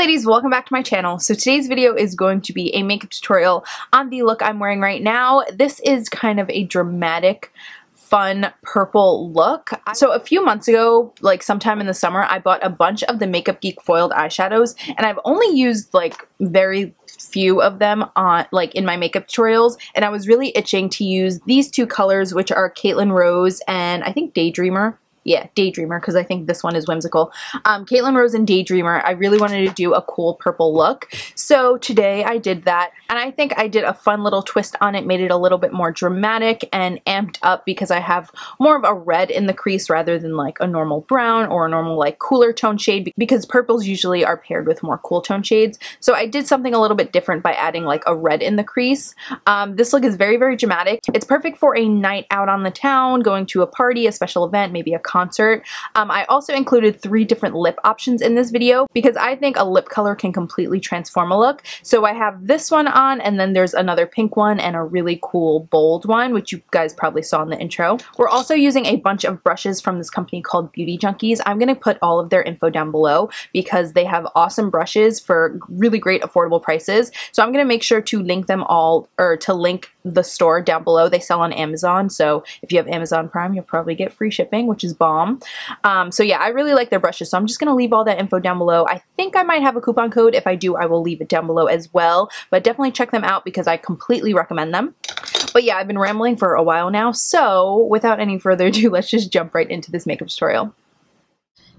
ladies, welcome back to my channel. So today's video is going to be a makeup tutorial on the look I'm wearing right now. This is kind of a dramatic, fun purple look. So a few months ago, like sometime in the summer, I bought a bunch of the Makeup Geek foiled eyeshadows, and I've only used like very few of them on in my makeup tutorials, and I was really itching to use these two colors, which are Caitlin Rose and I think Daydreamer. Yeah, Daydreamer, because I think this one is whimsical. Caitlin Rose and Daydreamer, I really wanted to do a cool purple look. So today I did that, and I think I did a fun little twist on it, made it a little bit more dramatic and amped up because I have more of a red in the crease rather than like a normal brown or a normal like cooler tone shade, because purples usually are paired with more cool tone shades. So I did something a little bit different by adding like a red in the crease. This look is very, very dramatic. It's perfect for a night out on the town, going to a party, a special event, maybe a concert. I also included 3 different lip options in this video because I think a lip color can completely transform a look. So I have this one on, and then there's another pink one and a really cool bold one, which you guys probably saw in the intro. We're also using a bunch of brushes from this company called Beauty Junkies. I'm going to put all of their info down below because they have awesome brushes for really great affordable prices. So I'm going to make sure to link them all, or to link the store down below. They sell on Amazon, so if you have Amazon Prime, you'll probably get free shipping, which is bomb. So yeah, I really like their brushes, so I'm just going to leave all that info down below. I think I might have a coupon code. If I do, I will leave it down below as well, but definitely check them out because I completely recommend them. But yeah, I've been rambling for a while now, so without any further ado, let's just jump right into this makeup tutorial.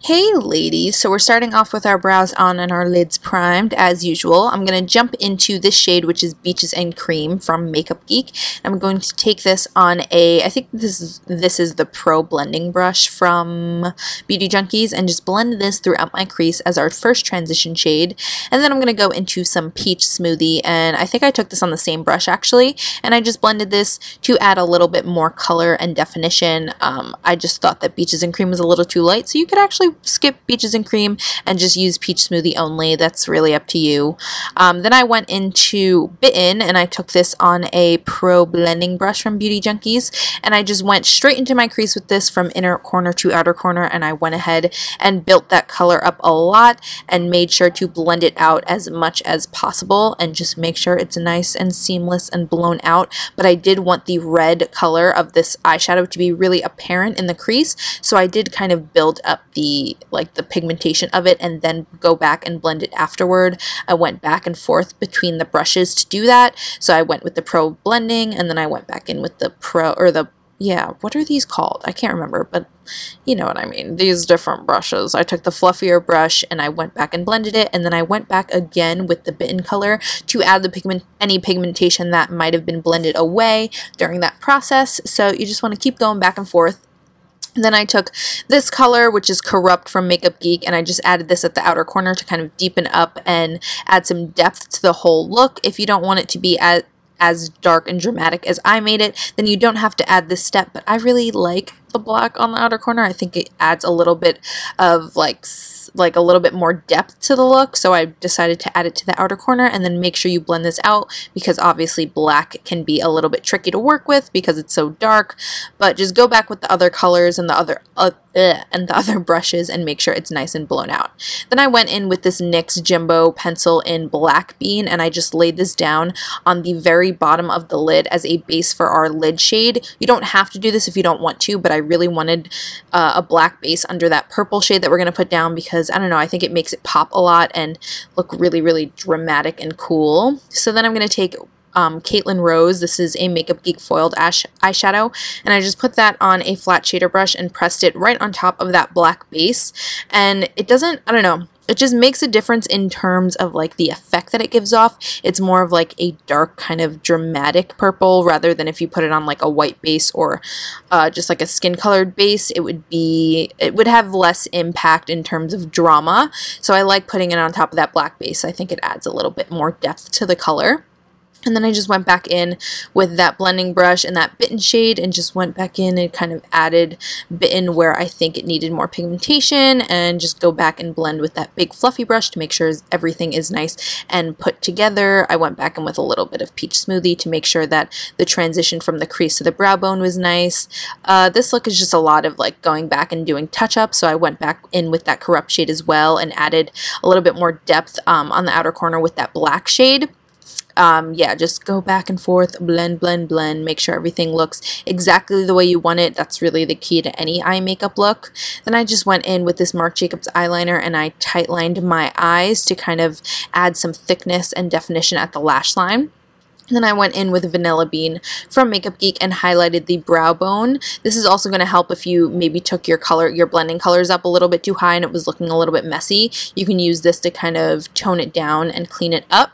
Hey ladies, so we're starting off with our brows on and our lids primed as usual. I'm going to jump into this shade, which is Beaches and Cream from Makeup Geek. I'm going to take this on I think this is the Pro blending brush from Beauty Junkies, and just blend this throughout my crease as our first transition shade. And then I'm going to go into some Peach Smoothie, and I think I took this on the same brush actually, and I just blended this to add a little bit more color and definition. I just thought that Beaches and Cream was a little too light, so you could actually skip Beaches and Cream and just use Peach Smoothie only. That's really up to you. Then I went into Bitten, and I took this on a Pro blending brush from Beauty Junkies, and I just went straight into my crease with this from inner corner to outer corner, and I went ahead and built that color up a lot and made sure to blend it out as much as possible and just make sure it's nice and seamless and blown out. But I did want the red color of this eyeshadow to be really apparent in the crease, so I did kind of build up the pigmentation of it and then go back and blend it afterward. I went back and forth between the brushes to do that. So I went with the Pro blending, and then I went back in with the Pro, or the, yeah, what are these called? I can't remember, but you know what I mean. These different brushes. I took the fluffier brush and I went back and blended it, and then I went back again with the Bitten color to add the any pigmentation that might have been blended away during that process. So you just want to keep going back and forth. And then I took this color, which is Corrupt from Makeup Geek, and I just added this at the outer corner to kind of deepen up and add some depth to the whole look. If you don't want it to be as dark and dramatic as I made it, then you don't have to add this step, but I really like the black on the outer corner. I think it adds a little bit of like a little bit more depth to the look, so I decided to add it to the outer corner. And then make sure you blend this out, because obviously black can be a little bit tricky to work with because it's so dark, but just go back with the other colors and the other brushes and make sure it's nice and blown out. Then I went in with this NYX Jumbo pencil in Black Bean, and I just laid this down on the very bottom of the lid as a base for our lid shade. You don't have to do this if you don't want to, but I really wanted a black base under that purple shade that we're going to put down, because I don't know, I think it makes it pop a lot and look really, really dramatic and cool. So then I'm going to take Caitlin Rose. This is a Makeup Geek foiled eyeshadow, and I just put that on a flat shader brush and pressed it right on top of that black base. And it doesn't, I don't know, it just makes a difference in terms of like the effect that it gives off. It's more of like a dark kind of dramatic purple rather than if you put it on like a white base or just like a skin colored base. It would have less impact in terms of drama. So I like putting it on top of that black base. I think it adds a little bit more depth to the color. And then I just went back in with that blending brush and that Bitten shade and just went back in and kind of added Bitten where I think it needed more pigmentation, and just go back and blend with that big fluffy brush to make sure everything is nice and put together. I went back in with a little bit of Peach Smoothie to make sure that the transition from the crease to the brow bone was nice. This look is just a lot of like going back and doing touch-ups, so I went back in with that Corrupt shade as well and added a little bit more depth on the outer corner with that black shade. Yeah, just go back and forth, blend, blend, blend, make sure everything looks exactly the way you want it. That's really the key to any eye makeup look. Then I just went in with this Marc Jacobs eyeliner and I tight lined my eyes to kind of add some thickness and definition at the lash line. Then I went in with Vanilla Bean from Makeup Geek and highlighted the brow bone. This is also going to help if you maybe took your blending colors up a little bit too high and it was looking a little bit messy. You can use this to kind of tone it down and clean it up.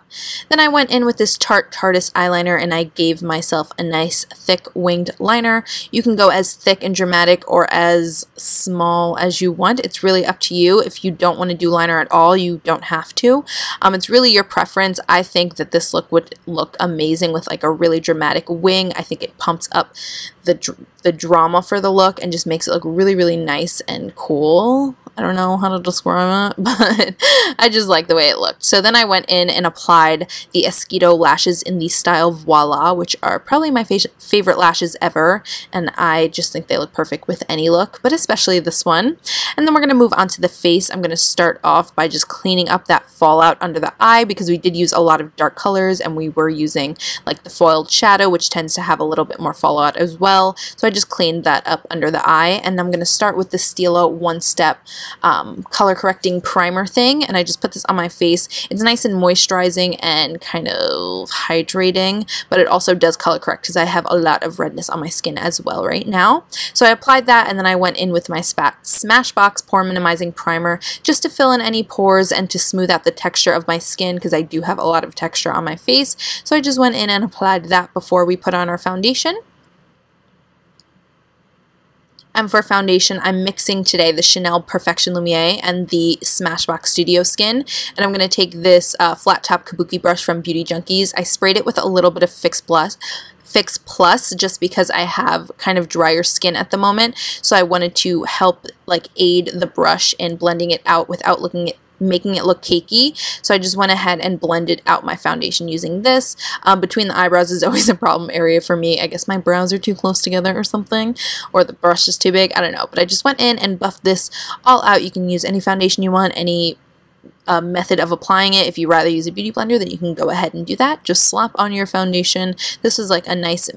Then I went in with this Tarte Tarteist eyeliner and I gave myself a nice thick winged liner. You can go as thick and dramatic or as small as you want. It's really up to you. If you don't want to do liner at all, you don't have to. It's really your preference. I think that this look would look amazing with like a really dramatic wing. I think it pumps up the drama for the look and just makes it look really, really nice and cool. I don't know how to describe it, but I just like the way it looked. So then I went in and applied the Esqido lashes in the style Voila, which are probably my favorite lashes ever, and I just think they look perfect with any look, but especially this one. And then we're going to move on to the face. I'm going to start off by just cleaning up that fallout under the eye because we did use a lot of dark colors and we were using like the foiled shadow, which tends to have a little bit more fallout as well. So I just cleaned that up under the eye, and I'm going to start with the Stila One Step color correcting primer thing, and I just put this on my face. It's nice and moisturizing and kind of hydrating, but it also does color correct because I have a lot of redness on my skin as well right now. So I applied that, and then I went in with my Smashbox Pore Minimizing Primer just to fill in any pores and to smooth out the texture of my skin because I do have a lot of texture on my face. So I just went in and applied that before we put on our foundation. And for foundation, I'm mixing today the Chanel Perfection Lumiere and the Smashbox Studio Skin. And I'm going to take this flat top kabuki brush from Beauty Junkies. I sprayed it with a little bit of Fix Plus just because I have kind of drier skin at the moment. So I wanted to help like aid the brush in blending it out without making it look cakey. So I just went ahead and blended out my foundation using this. Between the eyebrows is always a problem area for me. I guess my brows are too close together or something, or the brush is too big. I don't know, but I just went in and buffed this all out. You can use any foundation you want, any method of applying it. If you rather use a beauty blender, then you can go ahead and do that. Just slap on your foundation. This is like a nice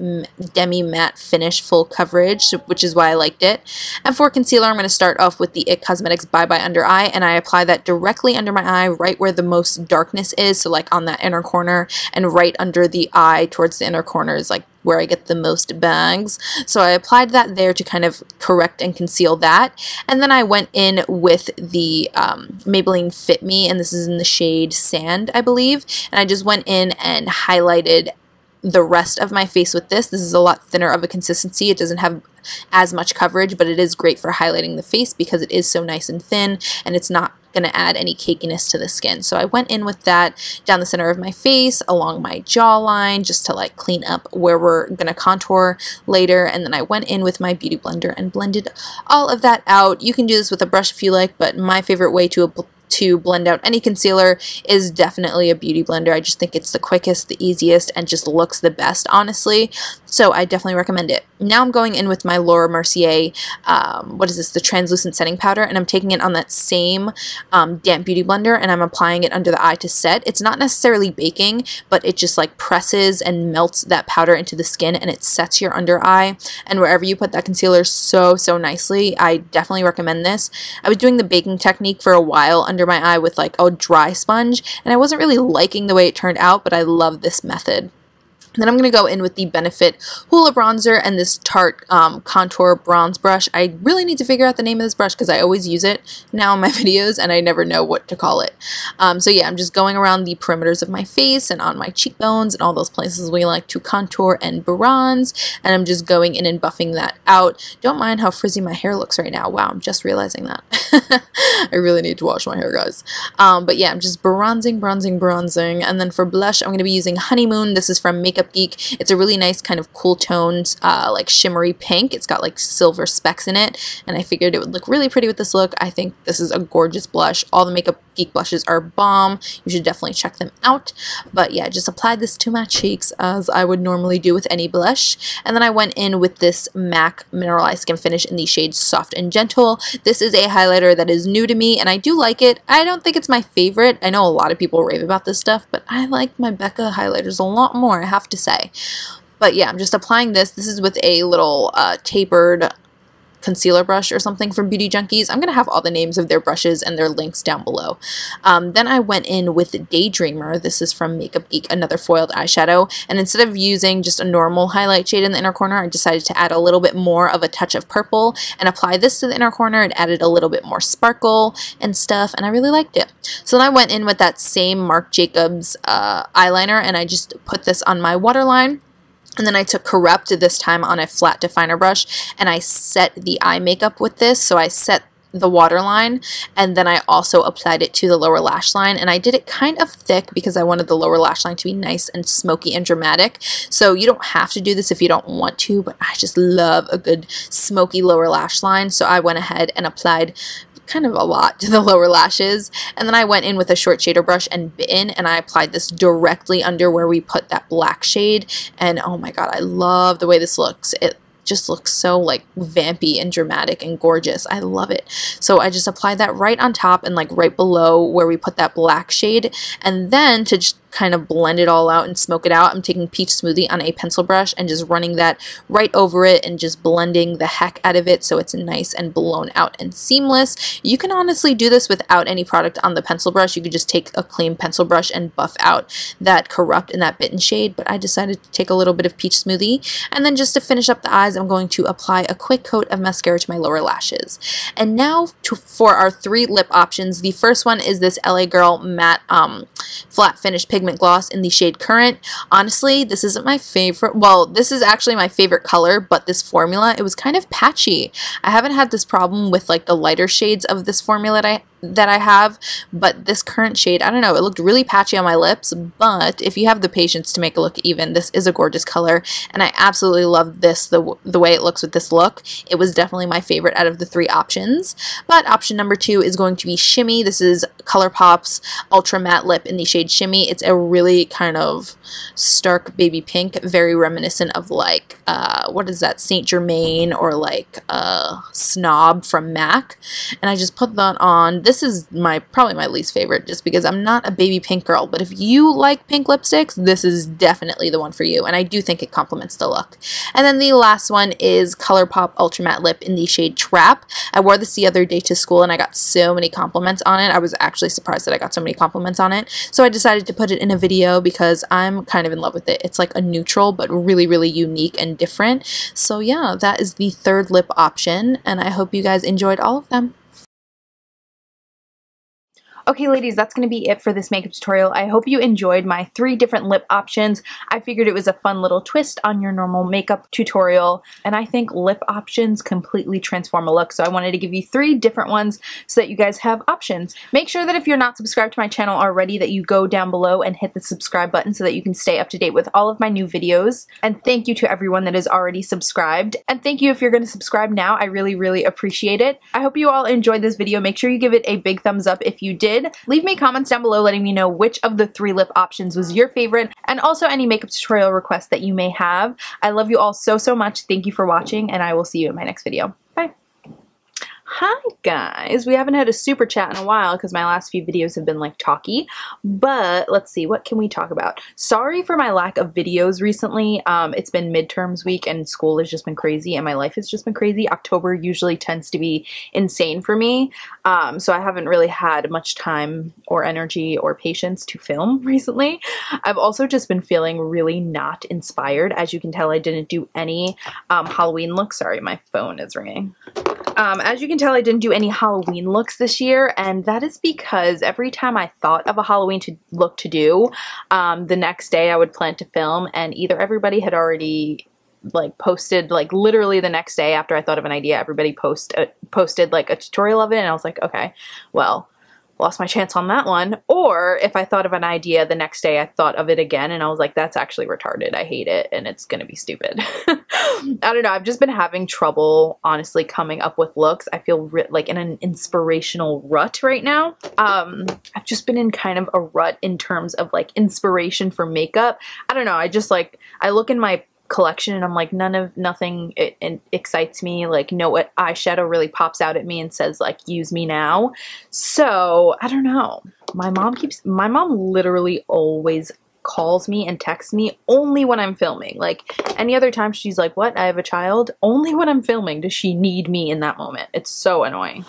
demi matte finish, full coverage, which is why I liked it. And for concealer, I'm going to start off with the IT Cosmetics Bye Bye Under Eye, and I apply that directly under my eye, right where the most darkness is, so like on that inner corner, and right under the eye towards the inner corner is like where I get the most bags. So I applied that there to kind of correct and conceal that. And then I went in with the Maybelline Fit Me, and this is in the shade Sand, I believe. And I just went in and highlighted the rest of my face with this. This is a lot thinner of a consistency. It doesn't have as much coverage, but it is great for highlighting the face because it is so nice and thin, and it's not going to add any cakiness to the skin. So I went in with that down the center of my face, along my jawline, just to like clean up where we're going to contour later. And then I went in with my beauty blender and blended all of that out. You can do this with a brush if you like, but my favorite way to blend out any concealer is definitely a beauty blender. I just think it's the quickest, the easiest, and just looks the best, honestly. So I definitely recommend it. Now I'm going in with my Laura Mercier, the translucent setting powder, and I'm taking it on that same damp beauty blender, and I'm applying it under the eye to set. It's not necessarily baking, but it just like presses and melts that powder into the skin, and it sets your under eye and wherever you put that concealer so nicely. I definitely recommend this. I was doing the baking technique for a while under my eye with like a dry sponge, and I wasn't really liking the way it turned out, but I love this method. Then I'm going to go in with the Benefit Hoola Bronzer and this Tarte Contour Bronze Brush. I really need to figure out the name of this brush because I always use it now in my videos and I never know what to call it. So yeah, I'm just going around the perimeters of my face and on my cheekbones and all those places we like to contour and bronze, and I'm just going in and buffing that out. Don't mind how frizzy my hair looks right now. Wow, I'm just realizing that. I really need to wash my hair, guys. But yeah, I'm just bronzing. And then for blush, I'm going to be using Honeymoon. This is from Makeup Geek. It's a really nice kind of cool toned, like shimmery pink. It's got like silver specks in it, and I figured it would look really pretty with this look. I think this is a gorgeous blush. All the Makeup Geek blushes are bomb. You should definitely check them out. But yeah, just applied this to my cheeks as I would normally do with any blush. And then I went in with this MAC Mineralized Skin Finish in the shade Soft and Gentle. This is a highlighter that is new to me, and I do like it. I don't think it's my favorite. I know a lot of people rave about this stuff, but I like my Becca highlighters a lot more, I have to say. But yeah, I'm just applying this. This is with a little tapered concealer brush or something from Beauty Junkies. I'm going to have all the names of their brushes and their links down below. Then I went in with Daydreamer. This is from Makeup Geek, another foiled eyeshadow. And instead of using just a normal highlight shade in the inner corner, I decided to add a little bit more of a touch of purple and apply this to the inner corner. It added a little bit more sparkle and stuff, and I really liked it. So then I went in with that same Marc Jacobs eyeliner, and I just put this on my waterline. And then I took Corrupt this time on a flat definer brush, and I set the eye makeup with this. So I set the waterline, and then I also applied it to the lower lash line, and I did it kind of thick because I wanted the lower lash line to be nice and smoky and dramatic. So you don't have to do this if you don't want to, but I just love a good smoky lower lash line. So I went ahead and applied kind of a lot to the lower lashes, and then I went in with a short shader brush and Bitten, and I applied this directly under where we put that black shade, and oh my god, I love the way this looks. It just looks so like vampy and dramatic and gorgeous. I love it. So I just applied that right on top and like right below where we put that black shade, and then to just kind of blend it all out and smoke it out, I'm taking Peach Smoothie on a pencil brush and just running that right over it and just blending the heck out of it so it's nice and blown out and seamless. You can honestly do this without any product on the pencil brush. You could just take a clean pencil brush and buff out that Corrupt and that Bitten shade, but I decided to take a little bit of Peach Smoothie, and then just to finish up the eyes, I'm going to apply a quick coat of mascara to my lower lashes. And now for our 3 lip options. The first one is this LA Girl matte flat finish pigment gloss in the shade Current. Honestly, this isn't my favorite. Well, this is actually my favorite color, but this formula, it was kind of patchy. I haven't had this problem with like the lighter shades of this formula that I have, but this Current shade, I don't know, it looked really patchy on my lips, but if you have the patience to make it look even, this is a gorgeous color, and I absolutely love this, the way it looks with this look. It was definitely my favorite out of the 3 options. But option number 2 is going to be Shimmy. This is ColourPop's Ultra Matte Lip in the shade Shimmy. It's a really kind of stark baby pink, very reminiscent of like, what is that, Saint Germain or like Snob from MAC, and I just put that on. This is probably my least favorite just because I'm not a baby pink girl, but if you like pink lipsticks, this is definitely the one for you, and I do think it complements the look. And then the last one is ColourPop Ultra Matte Lip in the shade Trap. I wore this the other day to school and I got so many compliments on it. I was actually surprised that I got so many compliments on it, so I decided to put it in a video because I'm kind of in love with it. It's like a neutral but really, really unique and different. So yeah, that is the 3rd lip option, and I hope you guys enjoyed all of them. Okay, ladies, that's going to be it for this makeup tutorial. I hope you enjoyed my 3 different lip options. I figured it was a fun little twist on your normal makeup tutorial, and I think lip options completely transform a look, so I wanted to give you 3 different ones so that you guys have options. Make sure that if you're not subscribed to my channel already that you go down below and hit the subscribe button so that you can stay up to date with all of my new videos. And thank you to everyone that is already subscribed. And thank you if you're going to subscribe now. I really, really appreciate it. I hope you all enjoyed this video. Make sure you give it a big thumbs up if you did. Leave me comments down below letting me know which of the 3 lip options was your favorite, and also any makeup tutorial requests that you may have. I love you all so, so much. Thank you for watching, and I will see you in my next video. Bye. Hi guys, we haven't had a super chat in a while because my last few videos have been like talky, but let's see, what can we talk about? Sorry for my lack of videos recently. It's been midterms week and school has just been crazy and my life has just been crazy. October usually tends to be insane for me, so I haven't really had much time or energy or patience to film recently. I've also just been feeling really not inspired. As you can tell, I didn't do any Halloween looks. Sorry, my phone is ringing. As you can tell, I didn't do any Halloween looks this year, and that is because every time I thought of a Halloween look to do, the next day I would plan to film, and either everybody had already like posted, like literally the next day after I thought of an idea, everybody posted like a tutorial of it, and I was like, okay, well, lost my chance on that one. Or if I thought of an idea the next day, I thought of it again and I was like, that's actually retarded. I hate it and it's gonna be stupid. I don't know. I've just been having trouble, honestly, coming up with looks. I feel like in an inspirational rut right now. I've just been in kind of a rut in terms of like inspiration for makeup. I don't know. I just like, I look in my collection and I'm like, nothing it excites me. Like, no eyeshadow really pops out at me and says like, use me now. So I don't know. My mom literally always calls me and texts me only when I'm filming. Like any other time she's like, what, I have a child? Only when I'm filming does she need me in that moment. It's so annoying.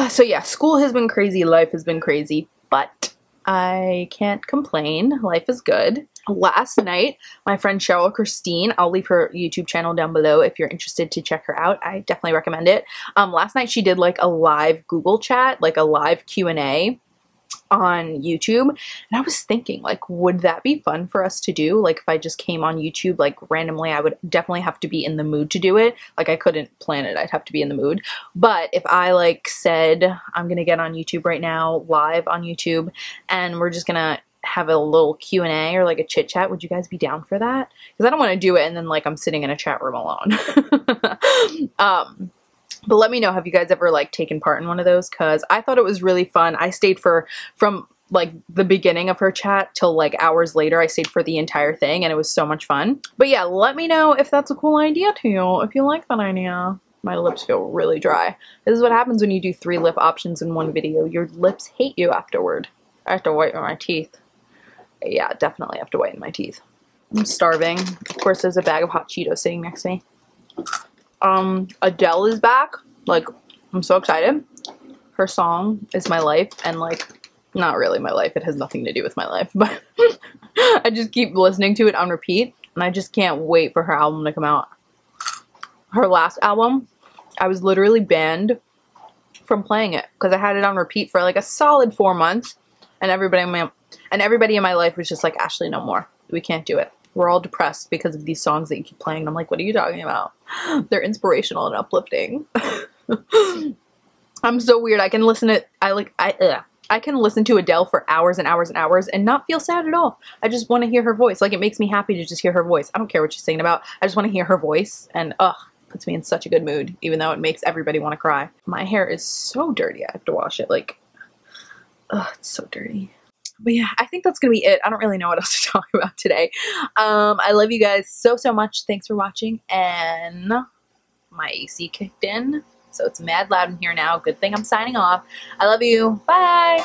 So yeah, school has been crazy, life has been crazy, but I can't complain. Life is good. Last night, my friend Cheryl Christine, I'll leave her YouTube channel down below if you're interested to check her out. I definitely recommend it. Last night she did like a live Google chat, like a live Q&A on YouTube, and I was thinking like, would that be fun for us to do? Like if I just came on YouTube like randomly, I would definitely have to be in the mood to do it. Like I couldn't plan it, I'd have to be in the mood. But if I like said, I'm gonna get on YouTube right now, live on YouTube, and we're just gonna have a little Q&A or like a chit chat, would you guys be down for that? Because I don't want to do it and then like I'm sitting in a chat room alone. But let me know, have you guys ever like taken part in one of those? Because I thought it was really fun. I stayed from like the beginning of her chat till like hours later. I stayed for the entire thing and it was so much fun. But yeah, let me know if that's a cool idea to you, if you like that idea. My lips feel really dry. This is what happens when you do 3 lip options in one video. Your lips hate you afterward. I have to whiten my teeth. Yeah, definitely have to whiten my teeth. I'm starving. Of course, there's a bag of hot Cheetos sitting next to me. Adele is back. Like, I'm so excited. Her song is my life, and like, not really my life. It has nothing to do with my life, but I just keep listening to it on repeat, and I just can't wait for her album to come out. Her last album, I was literally banned from playing it because I had it on repeat for like a solid 4 months, and everybody in my life was just like, Ashley, no more. We can't do it. We're all depressed because of these songs that you keep playing. And I'm like, what are you talking about? They're inspirational and uplifting. I'm so weird. I can listen to I can listen to Adele for hours and hours and hours and not feel sad at all. I just want to hear her voice. Like, it makes me happy to just hear her voice. I don't care what she's singing about. I just want to hear her voice, and puts me in such a good mood, even though it makes everybody want to cry. My hair is so dirty. I have to wash it. Like, it's so dirty. But yeah, I think that's gonna be it. I don't really know what else to talk about today. I love you guys so much. Thanks for watching. And my AC kicked in, so it's mad loud in here now. Good thing I'm signing off. I love you. Bye.